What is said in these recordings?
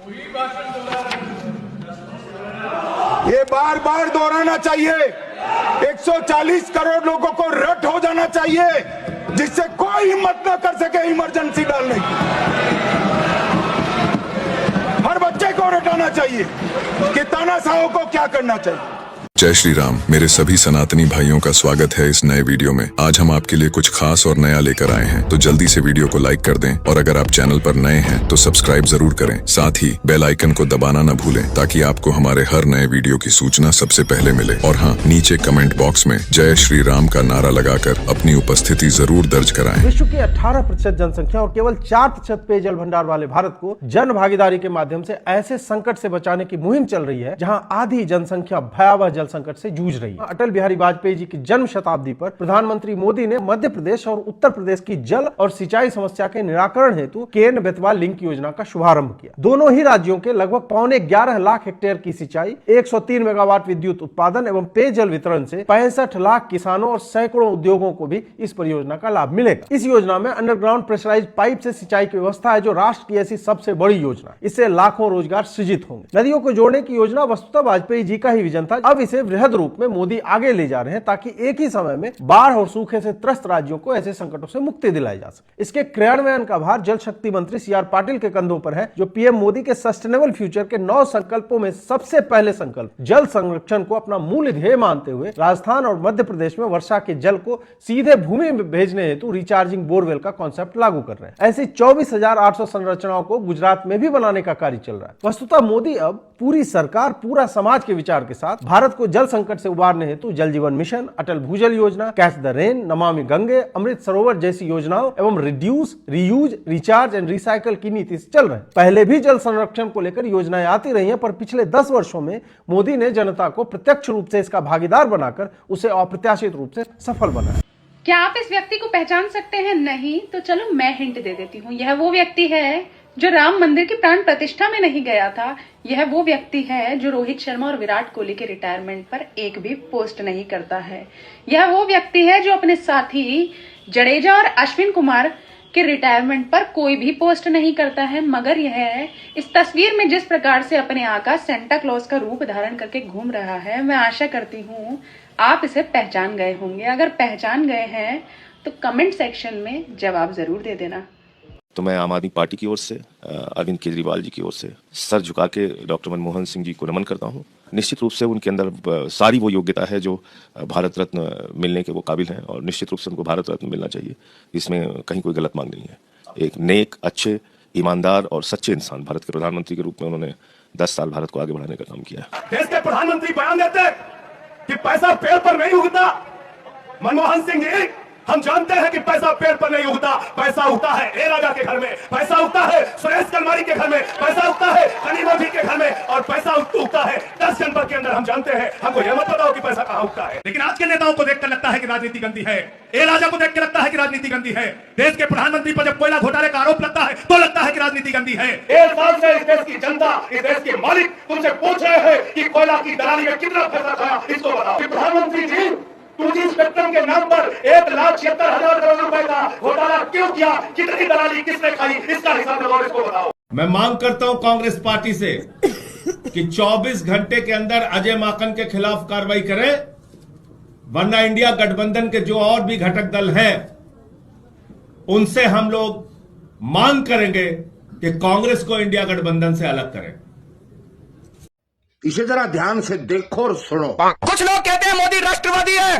ये बार बार दोहराना चाहिए। 140 करोड़ लोगों को रट हो जाना चाहिए जिससे कोई हिम्मत न कर सके इमरजेंसी डालने की। हर बच्चे को रटाना चाहिए कि तानाशाहों को क्या करना चाहिए। जय श्री राम। मेरे सभी सनातनी भाइयों का स्वागत है इस नए वीडियो में। आज हम आपके लिए कुछ खास और नया लेकर आए हैं, तो जल्दी से वीडियो को लाइक कर दें और अगर आप चैनल पर नए हैं तो सब्सक्राइब जरूर करें। साथ ही बेल आइकन को दबाना न भूलें ताकि आपको हमारे हर नए वीडियो की सूचना सबसे पहले मिले। और हाँ, नीचे कमेंट बॉक्स में जय श्री राम का नारा लगाकर अपनी उपस्थिति जरूर दर्ज कराएं। विश्व की 18% जनसंख्या और केवल 4% पेयजल भंडार वाले भारत को जन भागीदारी के माध्यम से ऐसे संकट से बचाने की मुहिम चल रही है जहां आधी जनसंख्या भयावह जल संकट से जूझ रही है। अटल बिहारी वाजपेयी जी की जन्म शताब्दी पर प्रधानमंत्री मोदी ने मध्य प्रदेश और उत्तर प्रदेश की जल और सिंचाई समस्या के निराकरण हेतु केन बेतवा लिंक योजना का शुभारंभ किया। दोनों ही राज्यों के लगभग 11.25 लाख हेक्टेयर की सिंचाई, 103 मेगावाट विद्युत उत्पादन एवं पेयजल वितरण से 65 लाख किसानों और सैकड़ों उद्योगों को भी इस परियोजना का लाभ मिलेगा। इस योजना में अंडरग्राउंड प्रेशराइज्ड पाइप से सिंचाई की व्यवस्था है, जो राष्ट्र की ऐसी सबसे बड़ी योजना। इससे लाखों रोजगार सृजित होंगे। नदियों को जोड़ने की योजना वस्तुतः वाजपेयी जी का ही विजन था। अब इसे वृहद रूप में मोदी आगे ले जा रहे हैं ताकि एक ही समय में बाढ़ और सूखे से त्रस्त राज्यों को ऐसे संकटों से मुक्ति दिलाई जा सके। इसके क्रियान्वयन का भार जल शक्ति मंत्री सी आर पाटिल के कंधों पर है, जो पीएम मोदी के सस्टेनेबल फ्यूचर के 9 संकल्पों में सबसे पहले संकल्प जल संरक्षण को अपना मूल ध्येय मानते हुए राजस्थान और मध्य प्रदेश में वर्षा के जल को सीधे भूमि में भेजने हेतु रिचार्जिंग बोरवेल का कॉन्सेप्ट लागू कर रहे हैं। ऐसी 24,800 संरचनाओं को गुजरात में भी बनाने का कार्य चल रहा है। वस्तुतः मोदी अब पूरी सरकार, पूरा समाज के विचार के साथ भारत को जल संकट से उबारने हेतु जल जीवन मिशन, अटल भूजल योजना, catch the rain, Namami Gange, Amrit Sarovar जैसी योजनाओं एवं reduce, reuse, recharge and recycle की नीति से चल रहे हैं। पहले भी जल संरक्षण को लेकर योजनाएं आती रही हैं, पर पिछले 10 वर्षों में मोदी ने जनता को प्रत्यक्ष रूप से इसका भागीदार बनाकर उसे अप्रत्याशित रूप से सफल बनाया। क्या आप इस व्यक्ति को पहचान सकते हैं? नहीं तो चलो मैं हिंट दे देती हूँ। यह वो व्यक्ति है जो राम मंदिर की प्राण प्रतिष्ठा में नहीं गया था। यह वो व्यक्ति है जो रोहित शर्मा और विराट कोहली के रिटायरमेंट पर एक भी पोस्ट नहीं करता है। यह वो व्यक्ति है जो अपने साथी जडेजा और अश्विन कुमार के रिटायरमेंट पर कोई भी पोस्ट नहीं करता है। मगर यह इस तस्वीर में जिस प्रकार से अपने आका सेंटा क्लॉज का रूप धारण करके घूम रहा है, मैं आशा करती हूँ आप इसे पहचान गए होंगे। अगर पहचान गए हैं तो कमेंट सेक्शन में जवाब जरूर दे देना। तो मैं आम आदमी पार्टी की ओर से, अरविंद केजरीवाल जी की ओर से सर झुका के डॉक्टर मनमोहन सिंह जी को नमन करता हूं। निश्चित रूप से उनके अंदर सारी वो योग्यता है जो भारत रत्न मिलने के वो काबिल हैं और निश्चित रूप से उनको भारत रत्न मिलना चाहिए। इसमें कहीं कोई गलत मांग नहीं है। एक नेक, अच्छे, ईमानदार और सच्चे इंसान भारत के प्रधानमंत्री के रूप में उन्होंने 10 साल भारत को आगे बढ़ाने का काम किया। देश के प्रधानमंत्री बयान देते हैं कि पैसा पेड़ पर नहीं उगता। मनमोहन सिंह जी, हम जानते हैं कि पैसा पेड़ पर नहीं उगता। पैसा उगता है ए राजा के घर में, पैसा उगता है सुरेश कलमारी के घर में, पैसा उगता है सनी मोदी के घर में और पैसा उगता है 10 जनपद के अंदर। हम जानते हैं, हमको यह मत बताओ कि पैसा कहां उगता है। लेकिन आज के नेताओं को देखकर लगता है कि राजनीति गंदी है। ए राजा को देखकर लगता है कि राजनीति गंदी है। देश के प्रधानमंत्री पर जब कोयला घोटाले का आरोप लगता है तो लगता है कि राजनीति गंदी है। 1 साल से इस देश की जनता, इस देश के मालिक तुमसे पूछ रहे हैं कि कोयला की दलाली में कितना पैसा खाया, इसको बताओ। प्रधानमंत्री जी, 2G स्पेक्ट्रम के नाम पर 1,76,000 करोड़ रुपए का घोटाला क्यों किया? कितनी दलाली किसने खाई? इसका हिसाब लगाओ, इसको बताओ। मैं मांग करता हूं कांग्रेस पार्टी से कि 24 घंटे के अंदर अजय माकन के खिलाफ कार्रवाई करें, वरना इंडिया गठबंधन के जो और भी घटक दल हैं उनसे हम लोग मांग करेंगे कि कांग्रेस को इंडिया गठबंधन से अलग करें। इसे जरा ध्यान से देखो और सुनो। कुछ लोग कहते हैं मोदी राष्ट्रवादी है,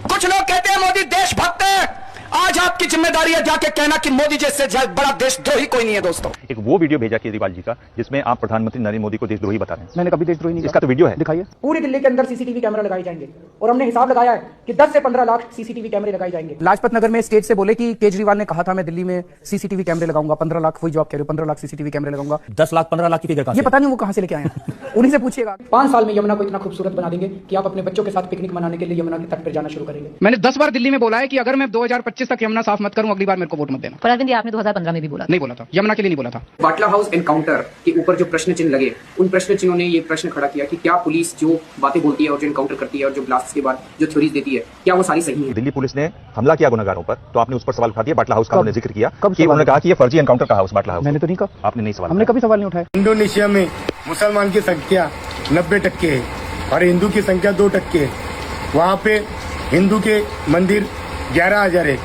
कुछ लोग कहते हैं मोदी देशभक्त है। आज आपकी जिम्मेदारी है जाके कहना कि मोदी जैसे बड़ा देशद्रोही कोई नहीं है। दोस्तों, एक वो वीडियो भेजा केजरीवाल जी का जिसमें आप प्रधानमंत्री नरेंद्र मोदी को देशद्रोही बता रहे हैं। मैंने कभी देशद्रोही नहीं, इसका तो वीडियो है, दिखाइए। पूरी दिल्ली के अंदर सीसीटीवी कैमरा लगाए जाएंगे और हमने हिसाब लगाया है कि 10 से 15 लाख सीसीटीवी कैमरे लगाए जाएंगे। लाजपत नगर में स्टेज से बोले कि केजरीवाल ने कहा था मैं दिल्ली में सीसीटीवी कैमरे लगाऊंगा, 15 लाख वही जवाब कह रहे हो, 15 लाख सीसीटीवी कैमरे लगाऊंगा। 10 लाख 15 लाख की फिगर ये पता नहीं वो कहां से लेके आए हैं, उन्हीं से पूछिएगा। 5 साल में यमुना को इतना खूबसूरत बना देंगे कि आप अपने बच्चों के साथ पिकनिक मनाने के लिए यमुना के तट पर जाना शुरू करेंगे। मैंने 10 बार दिल्ली में बोला है कि अगर मैं 2025 25 तक यमुना साफ मत करूं, अगली बार मेरे को वोट मत देना। पर अरविंद, आपने 2015 में भी बोला था। नहीं बोला था, यमुना के लिए नहीं बोला था। बाटला हाउस एनकाउंटर के ऊपर जो प्रश्न चिन्ह लगे, उन प्रश्न चिन्हों ने ये प्रश्न खड़ा किया कि क्या पुलिस जो बातें बोलती है और जो एनकाउंटर करती है और जो ब्लास्ट के बाद जो थ्योरीज देती है, क्या वो सारी सही है? दिल्ली पुलिस ने हमला किया गुनहगारों पर, तो आपने उस पर सवाल उठा दिया। बाटला हाउस का उन्होंने जिक्र किया कि उन्होंने कहा कि ये फर्जी एनकाउंटर का हाउस बाटला हाउस। मैंने तो नहीं कहा। आपने नहीं सवाल, हमने कभी सवाल नहीं उठाया। इंडोनेशिया में मुसलमान की संख्या 90% है और हिंदू की संख्या 2% है। वहाँ पे हिंदू के मंदिर 11,000 है।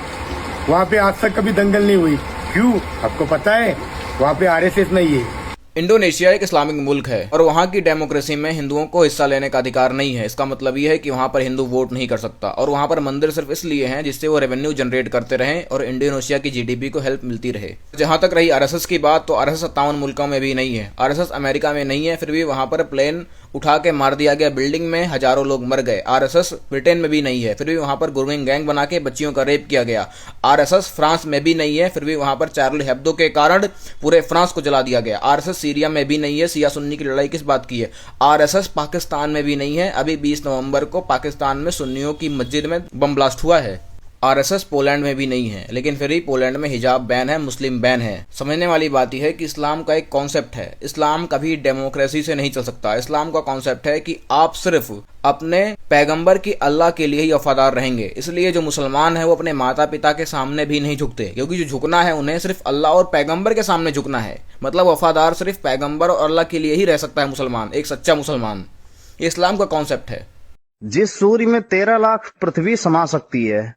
वहाँ पे आज तक कभी दंगल नहीं हुई। क्यों? आपको पता है, वहाँ पे RSS नहीं है। इंडोनेशिया एक इस्लामिक मुल्क है और वहाँ की डेमोक्रेसी में हिंदुओं को हिस्सा लेने का अधिकार नहीं है। इसका मतलब ये है कि वहाँ पर हिंदू वोट नहीं कर सकता और वहाँ पर मंदिर सिर्फ इसलिए हैं जिससे वो रेवेन्यू जनरेट करते रहें और इंडोनेशिया की GDP को हेल्प मिलती रहे। जहाँ तक रही RSS की बात, तो RSS 57 मुल्कों में भी नहीं है। RSS अमेरिका में नहीं है, फिर भी वहाँ पर प्लेन उठा के मार दिया गया, बिल्डिंग में हजारों लोग मर गए। RSS ब्रिटेन में भी नहीं है, फिर भी वहाँ पर ग्रूमिंग गैंग बना के बच्चियों का रेप किया गया। RSS फ्रांस में भी नहीं है, फिर भी वहाँ पर चार्ली हेब्दो के कारण पूरे फ्रांस को जला दिया गया। RSS सीरिया में भी नहीं है, सिया सुन्नी की लड़ाई किस बात की है। RSS पाकिस्तान में भी नहीं है, अभी 20 नवंबर को पाकिस्तान में सुन्नियों की मस्जिद में बम ब्लास्ट हुआ है। RSS पोलैंड में भी नहीं है, लेकिन फिर भी पोलैंड में हिजाब बैन है, मुस्लिम बैन है। समझने वाली बात यह है कि इस्लाम का एक कॉन्सेप्ट है, इस्लाम कभी डेमोक्रेसी से नहीं चल सकता। इस्लाम का कॉन्सेप्ट है कि आप सिर्फ अपने पैगंबर की अल्लाह के लिए ही वफादार रहेंगे। इसलिए जो मुसलमान है वो अपने माता पिता के सामने भी नहीं झुकते, क्योंकि जो झुकना है उन्हें सिर्फ अल्लाह और पैगंबर के सामने झुकना है। मतलब वफादार सिर्फ पैगंबर और अल्लाह के लिए ही रह सकता है मुसलमान, एक सच्चा मुसलमान। ये इस्लाम का कॉन्सेप्ट है। जिस सूर्य में 13 लाख पृथ्वी समा सकती है,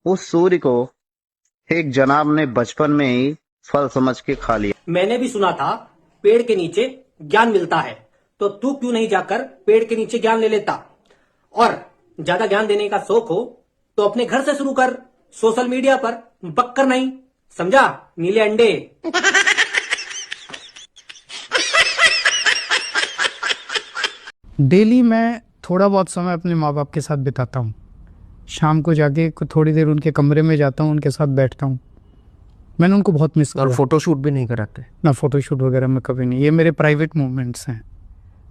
उस सूर्य को एक जनाब ने बचपन में ही फल समझ के खा लिया। मैंने भी सुना था पेड़ के नीचे ज्ञान मिलता है, तो तू क्यों नहीं जाकर पेड़ के नीचे ज्ञान ले लेता? और ज्यादा ज्ञान देने का शौक हो तो अपने घर से शुरू कर, सोशल मीडिया पर बक्कर नहीं, समझा? नीले अंडे। डेली मैं थोड़ा बहुत समय अपने माँ बाप के साथ बिताता हूँ। शाम को जाके थोड़ी देर उनके कमरे में जाता हूँ, उनके साथ बैठता हूँ। मैंने उनको बहुत मिस किया। और फोटोशूट भी नहीं कराते ना? फोटोशूट वगैरह में कभी नहीं। ये मेरे प्राइवेट मोमेंट्स हैं।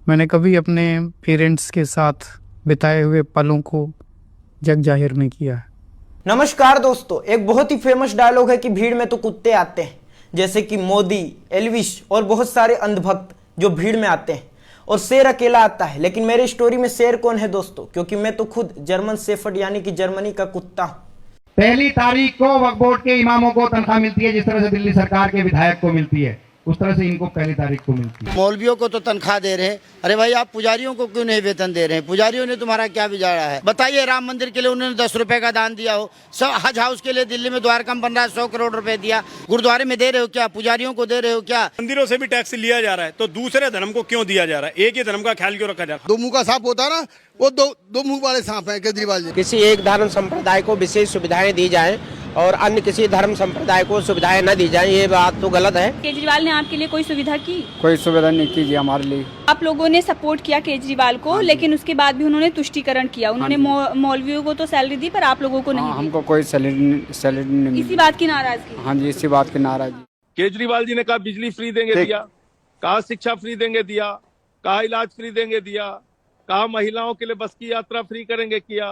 मैंने कभी अपने पेरेंट्स के साथ बिताए हुए पलों को जग जाहिर नहीं किया है। नमस्कार दोस्तों, एक बहुत ही फेमस डायलॉग है कि भीड़ में तो कुत्ते आते हैं, जैसे कि मोदी, एल्विश और बहुत सारे अंधभक्त जो भीड़ में आते हैं, और शेर अकेला आता है। लेकिन मेरी स्टोरी में शेर कौन है दोस्तों? क्योंकि मैं तो खुद जर्मन शेफर्ड यानी कि जर्मनी का कुत्ता हूं। पहली तारीख को वक्फ बोर्ड के इमामों को तनख्वाह मिलती है, जिस तरह से दिल्ली सरकार के विधायक को मिलती है, उस तरह से इनको पहली तारीख को मिलती है। मौलवियों को तो तनख्वाह दे रहे हैं, अरे भाई आप पुजारियों को क्यों नहीं वेतन दे रहे हैं? पुजारियों ने तुम्हारा क्या बिगाड़ा है? बताइए। राम मंदिर के लिए उन्होंने 10 रुपए का दान दिया हो, सब हज हाउस के लिए दिल्ली में द्वारका में बन रहा है 100 करोड़ रुपए दिया, गुरुद्वारे में दे रहे हो क्या? पुजारियों को दे रहे हो क्या? मंदिरों से भी टैक्स लिया जा रहा है, तो दूसरे धर्म को क्यों दिया जा रहा है? एक ही धर्म का ख्याल क्यों रखा जा रहा है? दो मुंह का सांप होता है ना, वो दो मुंह वाले सांप है केजरीवाल जी। किसी एक धर्म संप्रदाय को विशेष सुविधाएं दी जाएं और अन्य किसी धर्म संप्रदाय को सुविधाएं न दी जाएं, ये बात तो गलत है। केजरीवाल ने आपके लिए कोई सुविधा की? कोई सुविधा नहीं की जी हमारे लिए। आप लोगों ने सपोर्ट किया केजरीवाल को, लेकिन उसके बाद भी उन्होंने तुष्टीकरण किया। उन्होंने मौलवियों को तो सैलरी दी, पर आप लोगों को नहीं दी। हमको कोई सैलरी नहीं। इसी बात की नाराजगी? हाँ जी, इसी बात की नाराजगी। केजरीवाल जी ने कहा बिजली फ्री देंगे, दिया। कहा शिक्षा फ्री देंगे, दिया। कहा इलाज फ्री देंगे, दिया। कहा महिलाओं के लिए बस की यात्रा फ्री करेंगे, किया।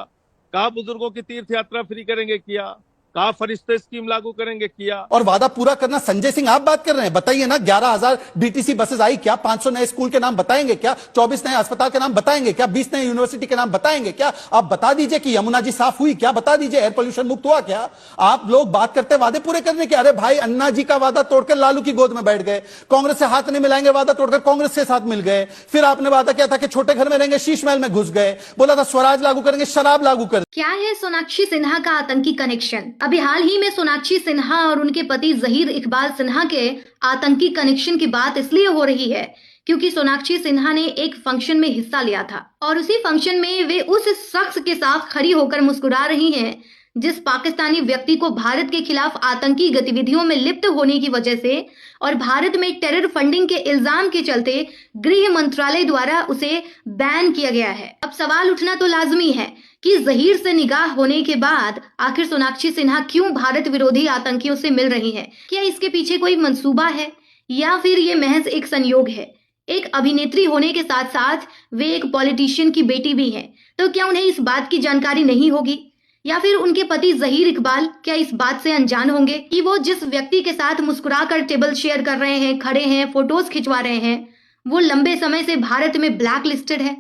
कहा बुजुर्गों की तीर्थ यात्रा फ्री करेंगे, किया। कहा फरिश्ते स्कीम लागू करेंगे, किया। और वादा पूरा करना। संजय सिंह आप बात कर रहे हैं, बताइए ना। 11,000 डीटीसी बसेस आई क्या? 500 नए स्कूल के नाम बताएंगे क्या? 24 नए अस्पताल के नाम बताएंगे क्या? 20 नए यूनिवर्सिटी के नाम बताएंगे क्या? आप बता दीजिए कि यमुना जी साफ हुई क्या? बता दीजिए एयर पोल्यूशन मुक्त हुआ क्या? आप लोग बात करते वादे पूरे करने के। अरे भाई, अन्ना जी का वादा तोड़कर लालू की गोद में बैठ गए। कांग्रेस से हाथ नहीं मिलाएंगे वादा तोड़कर कांग्रेस से साथ मिल गए। फिर आपने वादा किया था कि छोटे घर में रहेंगे, शीश महल में घुस गए। बोला था स्वराज लागू करेंगे, शराब लागू कर। क्या है सोनाक्षी सिन्हा का आतंकी कनेक्शन? अभी हाल ही में सोनाक्षी सिन्हा और उनके पति जहीर इकबाल सिन्हा के आतंकी कनेक्शन की बात इसलिए हो रही है क्योंकि सोनाक्षी सिन्हा ने एक फंक्शन में हिस्सा लिया था और उसी फंक्शन में वे उस शख्स के साथ खड़ी होकर मुस्कुरा रही हैं जिस पाकिस्तानी व्यक्ति को भारत के खिलाफ आतंकी गतिविधियों में लिप्त होने की वजह से और भारत में टेरर फंडिंग के इल्जाम के चलते गृह मंत्रालय द्वारा उसे बैन किया गया है। अब सवाल उठना तो लाजमी है कि जहीर से निगाह होने के बाद आखिर सोनाक्षी सिन्हा क्यों भारत विरोधी आतंकियों से मिल रही है? क्या इसके पीछे कोई मंसूबा है या फिर ये महज एक संयोग है? एक अभिनेत्री होने के साथ साथ वे एक पॉलिटिशियन की बेटी भी हैं, तो क्या उन्हें इस बात की जानकारी नहीं होगी या फिर उनके पति जहीर इकबाल क्या इस बात से अनजान होंगे कि वो जिस व्यक्ति के साथ मुस्कुराकर टेबल शेयर कर रहे हैं, खड़े हैं, फोटोज खिंचवा रहे हैं, वो लंबे समय से भारत में ब्लैक लिस्टेड है।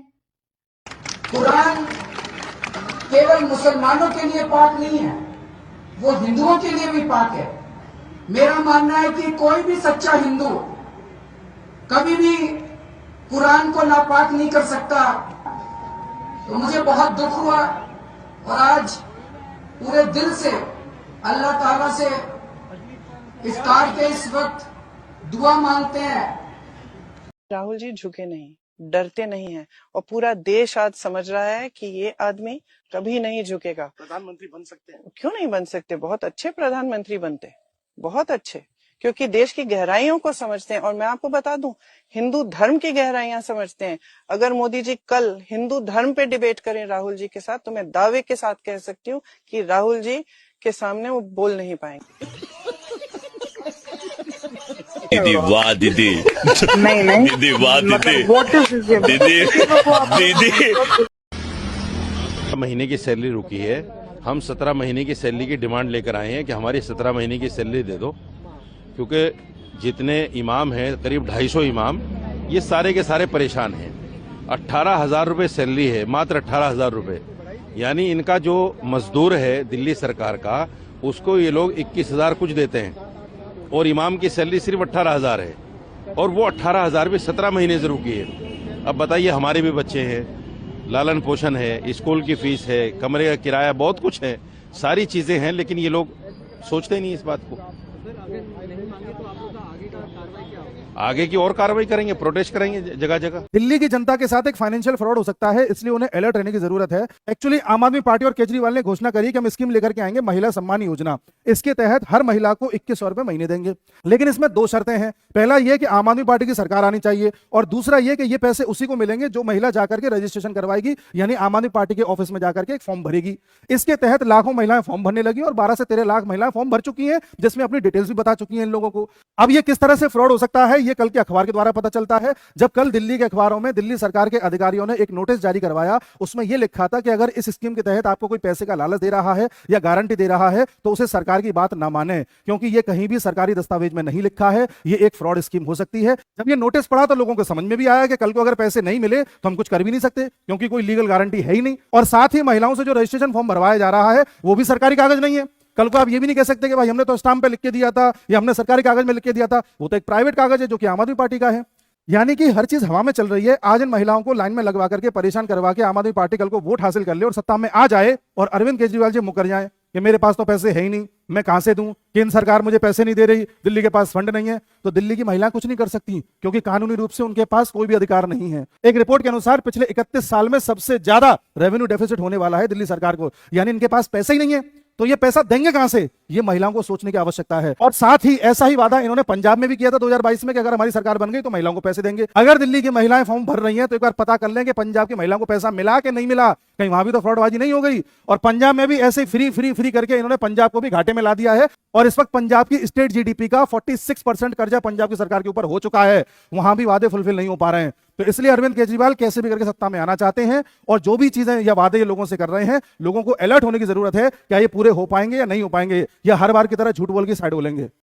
कुरान केवल मुसलमानों के लिए पाक नहीं है, वो हिंदुओं के लिए भी पाक है। मेरा मानना है कि कोई भी सच्चा हिंदू कभी भी कुरान को नापाक नहीं कर सकता। तो मुझे बहुत दुख हुआ और आज पूरे दिल से अल्लाह ताला से इफ्तार के इस वक्त दुआ मांगते हैं। राहुल जी झुके नहीं, डरते नहीं हैं और पूरा देश आज समझ रहा है कि ये आदमी कभी नहीं झुकेगा। प्रधानमंत्री बन सकते हैं? क्यों नहीं बन सकते? बहुत अच्छे प्रधानमंत्री बनते, बहुत अच्छे, क्योंकि देश की गहराइयों को समझते हैं। और मैं आपको बता दूं, हिंदू धर्म की गहराइयां समझते हैं। अगर मोदी जी कल हिंदू धर्म पे डिबेट करें राहुल जी के साथ, तो मैं दावे के साथ कह सकती हूँ कि राहुल जी के सामने वो बोल नहीं पाएंगे। दीदी वाह दीदी, नहीं दीदी वाह दीदी, दीदी महीने की सैलरी रुकी है। हम 17 महीने की सैलरी की डिमांड लेकर आए हैं कि हमारी 17 महीने की सैलरी दे दो, क्योंकि जितने इमाम हैं, करीब 250 इमाम, ये सारे के सारे परेशान हैं। 18,000 रुपये सैलरी है, मात्र 18,000 रुपये। यानी इनका जो मजदूर है दिल्ली सरकार का, उसको ये लोग 21,000 कुछ देते हैं और इमाम की सैलरी सिर्फ 18,000 है, और वो 18,000 भी 17 महीने से रुकी है। अब बताइए, हमारे भी बच्चे हैं, लालन पोषण है, स्कूल की फीस है, कमरे का किराया, बहुत कुछ है, सारी चीजें हैं, लेकिन ये लोग सोचते नहीं इस बात को। आगे की और कार्रवाई करेंगे, प्रोटेस्ट करेंगे जगह जगह। दिल्ली की जनता के साथ एक फाइनेंशियल फ्रॉड हो सकता है, इसलिए उन्हें अलर्ट रहने की जरूरत है। एक्चुअली आम आदमी पार्टी और केजरीवाल ने घोषणा करी कि हम स्कीम लेकर के आएंगे, महिला सम्मान योजना। इसके तहत हर महिला को 2100 रुपए महीने देंगे, लेकिन इसमें 2 शर्तें हैं। पहला यह कि आम आदमी पार्टी की सरकार आनी चाहिए, और दूसरा यह कि ये पैसे उसी को मिलेंगे जो महिला जाकर के रजिस्ट्रेशन करवाएगी, यानी आम आदमी पार्टी के ऑफिस में जाकर के एक फॉर्म भरेगी। इसके तहत लाखों महिलाएं फॉर्म भरने लगी और 12 से 13 लाख महिलाएं फॉर्म भर चुकी हैं, जिसमें अपनी डिटेल्स भी बता चुकी हैं इन लोगों को। अब ये किस तरह से फ्रॉड हो सकता है, ये कल के अखबार के द्वारा पता चलता है। जब कल दिल्ली के अखबारों में दिल्ली सरकार के अधिकारियों ने एक नोटिस जारी करवाया, उसमें यह लिखा था कि अगर इस स्कीम के तहत आपको कोई पैसे का लालच दे रहा है या गारंटी दे रहा है, तो उसे सरकार की बात ना माने, क्योंकि ये कहीं भी सरकारी दस्तावेज में नहीं लिखा है, ये एक फ्रॉड स्कीम हो सकती है। जब ये नोटिस पढ़ा तो लोगों को समझ में भी आया कि कल को अगर पैसे नहीं मिले तो हम कुछ कर भी नहीं सकते, क्योंकि कोई लीगल गारंटी है ही नहीं। और साथ ही महिलाओं से जो रजिस्ट्रेशन फॉर्म भरवाया जा रहा है वो भी सरकारी कागज नहीं है। कल को आप ये भी नहीं कह सकते कि भाई हमने तो स्टाम्प पे लिख के दिया था या हमने सरकारी कागज में लिख के दिया था, वो तो एक प्राइवेट कागज है जो कि आम आदमी पार्टी का है। यानी कि हर चीज हवा में चल रही है। आज इन महिलाओं को लाइन में लगवा करके परेशान करवा के आम आदमी पार्टी कल को वोट हासिल कर ले और सत्ता में आ जाए, और अरविंद केजरीवाल जी मुकर जाए कि मेरे पास तो पैसे है ही नहीं, मैं कहां से दूं, केंद्र सरकार मुझे पैसे नहीं दे रही, दिल्ली के पास फंड नहीं है, तो दिल्ली की महिलाएं कुछ नहीं कर सकती, क्योंकि कानूनी रूप से उनके पास कोई भी अधिकार नहीं है। एक रिपोर्ट के अनुसार पिछले 31 साल में सबसे ज्यादा रेवेन्यू डेफिसिट होने वाला है दिल्ली सरकार को, यानी इनके पास पैसे ही नहीं है, तो ये पैसा देंगे कहां से, ये महिलाओं को सोचने की आवश्यकता है। और साथ ही ऐसा ही वादा इन्होंने पंजाब में भी किया था 2022 में कि अगर हमारी सरकार बन गई तो महिलाओं को पैसे देंगे। अगर दिल्ली की महिलाएं फॉर्म भर रही हैं तो एक बार पता कर लें कि पंजाब की महिलाओं को पैसा मिला कि नहीं मिला, कहीं वहां भी तो फ्रॉडबाजी नहीं हो गई। और पंजाब में भी ऐसे फ्री फ्री फ्री करके इन्होंने पंजाब को भी घाटे में ला दिया है, और इस वक्त पंजाब की स्टेट जीडीपी का 46% कर्जा पंजाब की सरकार के ऊपर हो चुका है, वहां भी वादे फुलफिल नहीं हो पा रहे हैं। तो इसलिए अरविंद केजरीवाल कैसे भी करके सत्ता में आना चाहते हैं, और जो भी चीजें या वादे ये लोगों से कर रहे हैं, लोगों को अलर्ट होने की जरूरत है, क्या ये पूरे हो पाएंगे या नहीं हो पाएंगे, या हर बार की तरह झूठ बोल के साइड बोलेंगे।